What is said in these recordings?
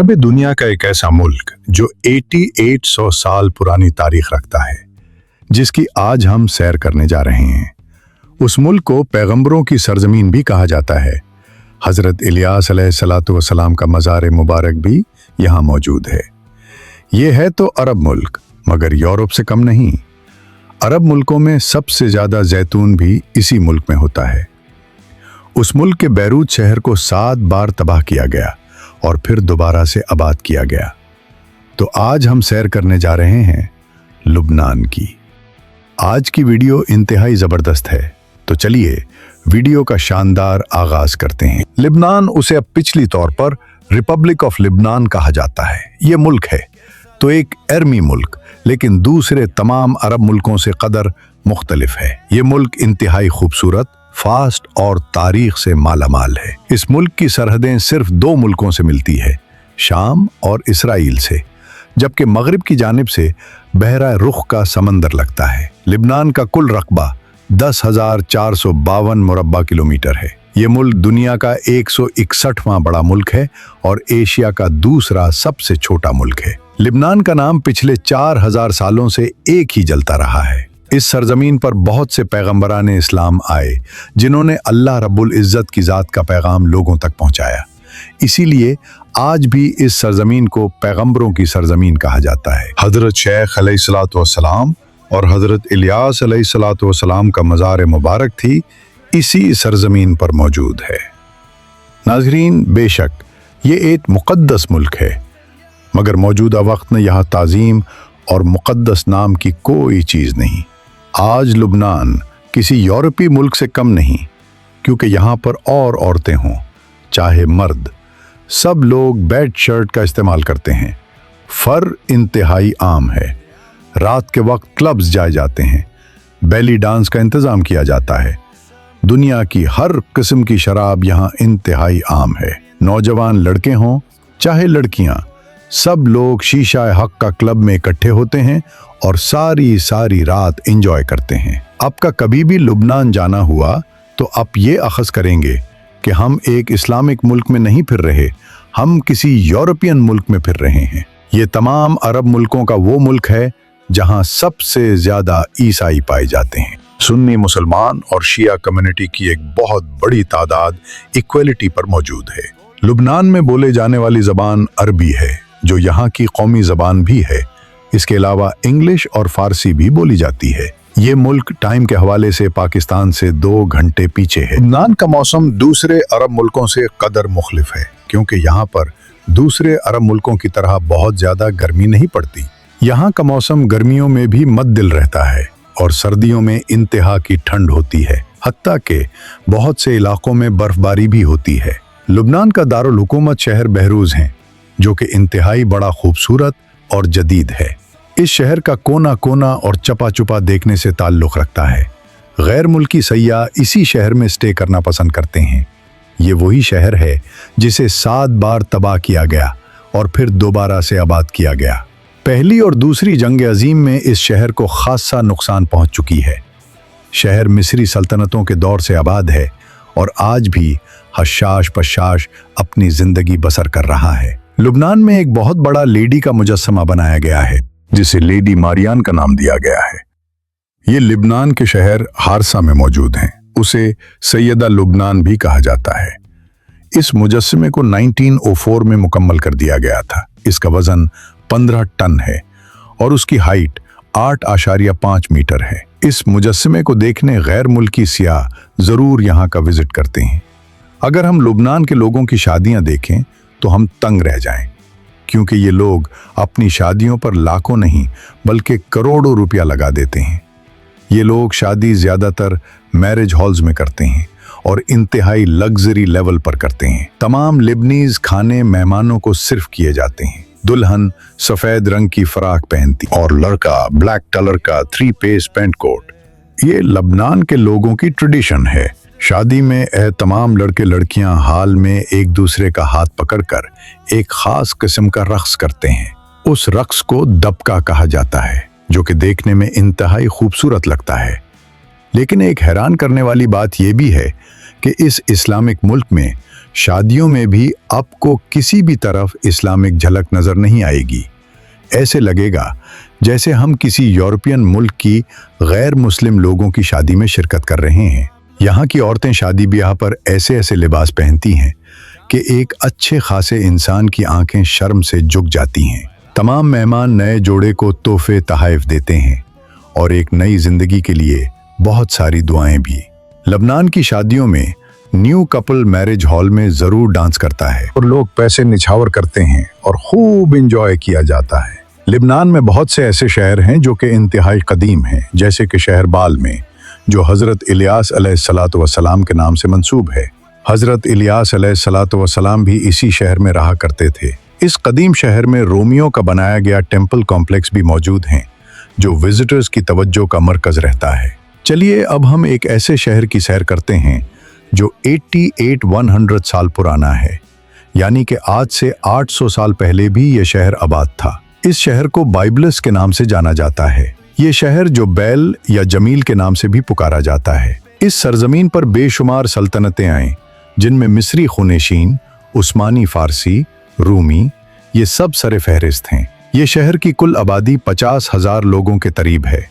अब दुनिया का एक ऐसा मुल्क जो 8800 साल पुरानी तारीख रखता है, जिसकी आज हम सैर करने जा रहे हैं। उस मुल्क को पैगंबरों की सरजमीन भी कहा जाता है। हजरत इलियास अलैहिस्सलातु वस्सलाम का मज़ार मुबारक भी यहाँ मौजूद है। ये है तो अरब मुल्क, मगर यूरोप से कम नहीं। अरब मुल्कों में सबसे ज़्यादा जैतून भी इसी मुल्क में होता है। उस मुल्क के बैरूत शहर को 7 बार तबाह किया गया और फिर दोबारा से आबाद किया गया। तो आज हम सैर करने जा रहे हैं लुबनान की। आज की वीडियो इंतहाई ज़बरदस्त है, तो चलिए वीडियो का शानदार आगाज करते हैं। लिबनान, उसे अब पिछली तौर पर रिपब्लिक ऑफ लिबनान कहा जाता है। ये मुल्क है तो एक एरमी मुल्क, लेकिन दूसरे तमाम अरब मुल्कों से कदर मुख्तलिफ है। ये मुल्क इंतहाई खूबसूरत, फास्ट और तारीख से मालामाल है। इस मुल्क की सरहदें सिर्फ 2 मुल्कों से मिलती है, शाम और इसराइल से, जबकि मगरिब की जानिब से बहरा रुख का समंदर लगता है। लिबनान का कुल रकबा 10,452 मुरब्बा किलोमीटर है। ये मुल्क दुनिया का 161वां बड़ा मुल्क है और एशिया का दूसरा सबसे छोटा मुल्क है। लिबनान का नाम पिछले 4000 सालों से एक ही जलता रहा है। इस सरजमीन पर बहुत से पैगंबराने इस्लाम आए, जिन्होंने अल्लाह रब्बुल इज़्ज़त की ज़ात का पैगाम लोगों तक पहुंचाया। इसीलिए आज भी इस सरजमीन को पैगंबरों की सरजमीन कहा जाता है। हजरत शेख अलैहिस्सलातु वस्सलाम और हजरत इलियास अलैहिस्सलातु वस्सलाम का मज़ार मुबारक थी इसी सरजमीन पर मौजूद है। नाज़रीन, बेशक ये एक मुक़द्दस मुल्क है, मगर मौजूदा वक्त में यहाँ ताज़ीम और मुक़द्दस नाम की कोई चीज़ नहीं। आज लुबनान किसी यूरोपीय मुल्क से कम नहीं, क्योंकि यहाँ पर और औरतें हों चाहे मर्द, सब लोग बेड शर्ट का इस्तेमाल करते हैं। फर इंतहाई आम है। रात के वक्त क्लब्स जाए जाते हैं। बेली डांस का इंतज़ाम किया जाता है। दुनिया की हर किस्म की शराब यहाँ इंतहाई आम है। नौजवान लड़के हों चाहे लड़कियाँ, सब लोग शीशा हक का क्लब में इकट्ठे होते हैं और सारी रात एंजॉय करते हैं। आपका कभी भी लुबनान जाना हुआ तो आप ये अखज़ करेंगे कि हम एक इस्लामिक मुल्क में नहीं फिर रहे, हम किसी यूरोपियन मुल्क में फिर रहे हैं। ये तमाम अरब मुल्कों का वो मुल्क है जहाँ सबसे ज़्यादा ईसाई पाए जाते हैं। सुन्नी मुसलमान और शिया कम्युनिटी की एक बहुत बड़ी तादाद इक्वलिटी पर मौजूद है। लुबनान में बोले जाने वाली ज़बान अरबी है, जो यहाँ की कौमी ज़बान भी है। इसके अलावा इंग्लिश और फारसी भी बोली जाती है। ये मुल्क टाइम के हवाले से पाकिस्तान से 2 घंटे पीछे है। लुबनान का मौसम दूसरे अरब मुल्कों से कदर मुख्तलिफ है, क्योंकि यहाँ पर दूसरे अरब मुल्कों की तरह बहुत ज़्यादा गर्मी नहीं पड़ती। यहाँ का मौसम गर्मियों में भी मद्दिल रहता है और सर्दियों में इंतहा की ठंड होती है। हत्ता के बहुत से इलाकों में बर्फबारी भी होती है। लुबनान का दारुल हुकूमत शहर बहरूज है, जो कि इंतहाई बड़ा खूबसूरत और जदीद है। इस शहर का कोना कोना और चपा चुपा देखने से ताल्लुक़ रखता है। गैर मुल्की सयाह इसी शहर में स्टे करना पसंद करते हैं। ये वही शहर है जिसे 7 बार तबाह किया गया और फिर दोबारा से आबाद किया गया। पहली और दूसरी जंग अजीम में इस शहर को खासा नुकसान पहुंच चुकी है। शहर मिस्री सल्तनतों के दौर से आबाद है और आज भी हशाश पशाश अपनी जिंदगी बसर कर रहा है। लुबनान में एक बहुत बड़ा लेडी का मुजस्समा बनाया गया है, जिसे लेडी मारियान का नाम दिया गया है। ये लिबनान के शहर हारसा में मौजूद हैं। उसे सैयदा लुबनान भी कहा जाता है। इस मुजस्समे को 1904 में मुकम्मल कर दिया गया था। इसका वजन 15 टन है और उसकी हाइट 8.5 मीटर है। इस मुजस्समे को देखने गैर मुल्की सियाह जरूर यहाँ का विजिट करते हैं। अगर हम लुबनान के लोगों की शादियाँ देखें तो हम तंग रह जाएं, क्योंकि ये लोग अपनी शादियों पर लाखों नहीं बल्कि करोड़ों रुपया लगा देते हैं। ये लोग शादी ज़्यादातर मैरिज हॉल्स में करते हैं और इंतहाई लग्जरी लेवल पर करते हैं। तमाम लिबनीज खाने मेहमानों को सिर्फ किए जाते हैं। दुल्हन सफ़ेद रंग की फराक पहनती और लड़का ब्लैक कलर का 3 पीस पेंट कोट। ये लबनान के लोगों की ट्रेडिशन है। शादी में तमाम लड़के लड़कियां हाल में एक दूसरे का हाथ पकड़कर एक खास किस्म का रक्स करते हैं। उस रक्स को दबका कहा जाता है, जो कि देखने में इंतहाई खूबसूरत लगता है। लेकिन एक हैरान करने वाली बात यह भी है कि इस इस्लामिक मुल्क में शादियों में भी आपको किसी भी तरफ इस्लामिक झलक नजर नहीं आएगी। ऐसे लगेगा जैसे हम किसी यूरोपियन मुल्क की गैर मुस्लिम लोगों की शादी में शिरकत कर रहे हैं। यहाँ की औरतें शादी ब्याह पर ऐसे ऐसे लिबास पहनती हैं कि एक अच्छे खासे इंसान की आंखें शर्म से झुक जाती हैं। तमाम मेहमान नए जोड़े को तोहफे तोहफे देते हैं और एक नई जिंदगी के लिए बहुत सारी दुआएं भी। लबनान की शादियों में न्यू कपल मैरिज हॉल में जरूर डांस करता है और लोग पैसे निछावर करते हैं और खूब इंजॉय किया जाता है। लिबनान में बहुत से ऐसे शहर हैं जो कि इंतहाई कदीम हैं, जैसे कि शहर बाल में जो हज़रत इलियास अलैहिस्सलातु वस्सलाम के नाम से मंसूब है। हज़रत इलियास अलैहिस्सलातु वस्सलाम भी इसी शहर में रहा करते थे। इस कदीम शहर में रोमियो का बनाया गया टेम्पल कॉम्प्लेक्स भी मौजूद हैं जो विजिटर्स की तवज्जो का मरकज रहता है। चलिए अब हम एक ऐसे शहर की सैर करते हैं जो 100 साल पुराना है, यानी कि आज से 800 साल पहले भी ये शहर आबाद था। इस शहर को बाइबलस के नाम से जाना जाता है। ये शहर जो बैल या जमील के नाम से भी पुकारा जाता है। इस सरजमीन पर बेशुमार सल्तनतें आईं, जिनमें मिस्री खुनेशीन, उस्मानी फारसी, रूमी, ये सब सरे फहरिस्त हैं। ये शहर की कुल आबादी 50,000 लोगों के करीब है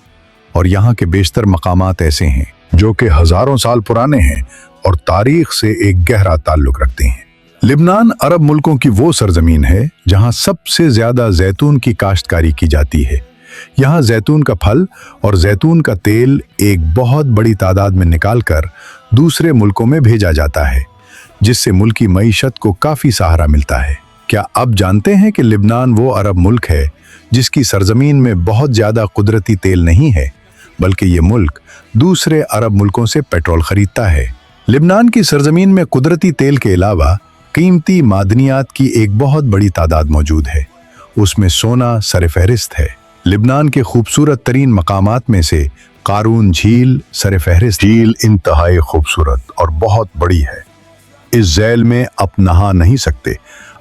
और यहाँ के बेशतर मकामात ऐसे हैं जो कि हजारों साल पुराने हैं और तारीख से एक गहरा ताल्लुक रखते हैं। लिबनान अरब मुल्कों की वो सरजमीन है जहाँ सबसे ज्यादा जैतून की काश्तकारी की जाती है। यहाँ जैतून का फल और जैतून का तेल एक बहुत बड़ी तादाद में निकालकर दूसरे मुल्कों में भेजा जाता है, जिससे मुल्की मईशत को काफी सहारा मिलता है। क्या आप जानते हैं कि लिबनान वो अरब मुल्क है जिसकी सरजमीन में बहुत ज्यादा कुदरती तेल नहीं है, बल्कि ये मुल्क दूसरे अरब मुल्कों से पेट्रोल खरीदता है। लिबनान की सरजमीन में कुदरती तेल के अलावा कीमती मादनियात की एक बहुत बड़ी तादाद मौजूद है। उसमें सोना सरफहरिस्त है। लिबनान के खूबसूरत तरीन मकामात में से कारून झील सरफहरिस्त। झील इंतहाई खूबसूरत और बहुत बड़ी है। इस झील में आप नहा नहीं सकते,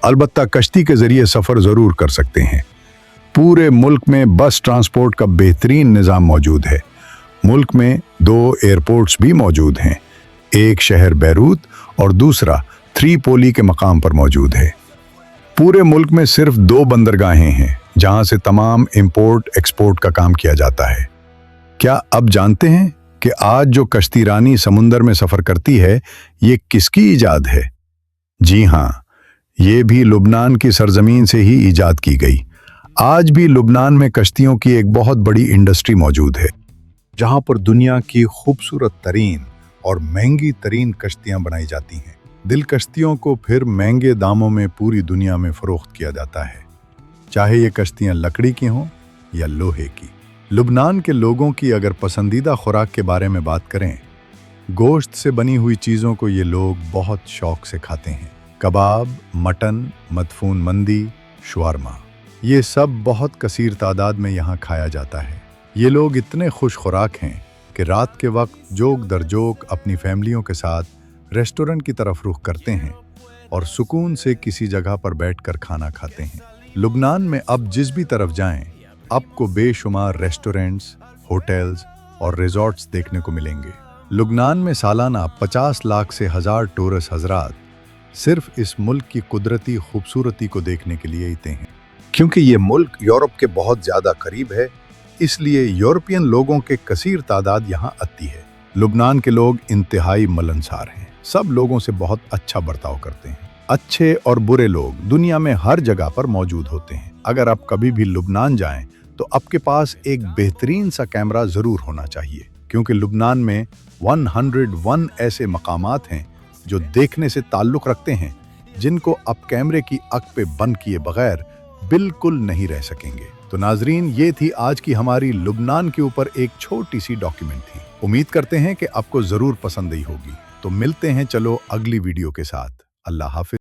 अलबत्ता कश्ती के जरिए सफर जरूर कर सकते हैं। पूरे मुल्क में बस ट्रांसपोर्ट का बेहतरीन निज़ाम मौजूद है। मुल्क में 2 एयरपोर्ट्स भी मौजूद हैं। एक शहर बैरूत और दूसरा त्रिपोली के मकाम पर मौजूद है। पूरे मुल्क में सिर्फ 2 बंदरगाहें हैं जहां से तमाम इंपोर्ट एक्सपोर्ट का काम किया जाता है। क्या आप जानते हैं कि आज जो कश्ती रानी समुंदर में सफर करती है, ये किसकी इजाद है? जी हाँ, ये भी लुबनान की सरजमीन से ही इजाद की गई। आज भी लुबनान में कश्तियों की एक बहुत बड़ी इंडस्ट्री मौजूद है, जहां पर दुनिया की खूबसूरत तरीन और महंगी तरीन कश्तियां बनाई जाती हैं। दिल कश्तियों को फिर महंगे दामों में पूरी दुनिया में फरोख्त किया जाता है, चाहे ये कश्तियां लकड़ी की हों या लोहे की। लुबनान के लोगों की अगर पसंदीदा खुराक के बारे में बात करें, गोश्त से बनी हुई चीज़ों को ये लोग बहुत शौक से खाते हैं। कबाब, मटन, मदफून मंदी, शवारमा, ये सब बहुत कसीर तादाद में यहाँ खाया जाता है। ये लोग इतने खुश खुराक हैं कि रात के वक्त जोक दर जोक अपनी फैमिलियों के साथ रेस्टोरेंट की तरफ रुख करते हैं और सुकून से किसी जगह पर बैठकर खाना खाते हैं। लुबनान में अब जिस भी तरफ जाएं, आपको बेशुमार रेस्टोरेंट्स, होटल्स और रिजॉर्ट्स देखने को मिलेंगे। लुबनान में सालाना 50 लाख से 1000 टूरिस्ट हजरात सिर्फ इस मुल्क की कुदरती खूबसूरती को देखने के लिए आते हैं। क्योंकि ये मुल्क यूरोप के बहुत ज़्यादा करीब है, इसलिए यूरोपियन लोगों के कसीर तादाद यहाँ आती है। लुबनान के लोग इंतहाई मिलनसार हैं, सब लोगों से बहुत अच्छा बर्ताव करते हैं। अच्छे और बुरे लोग दुनिया में हर जगह पर मौजूद होते हैं। अगर आप कभी भी लुबनान जाएं तो आपके पास एक बेहतरीन सा कैमरा ज़रूर होना चाहिए, क्योंकि लुबनान में 101 ऐसे मकामात हैं जो देखने से ताल्लुक़ रखते हैं, जिनको आप कैमरे की आँख पे बंद किए बगैर बिल्कुल नहीं रह सकेंगे। तो नाजरीन, ये थी आज की हमारी लुबनान के ऊपर एक छोटी सी डॉक्यूमेंट्री। उम्मीद करते हैं कि आपको ज़रूर पसंद आई होगी। तो मिलते हैं चलो अगली वीडियो के साथ। अल्लाह हाफिज।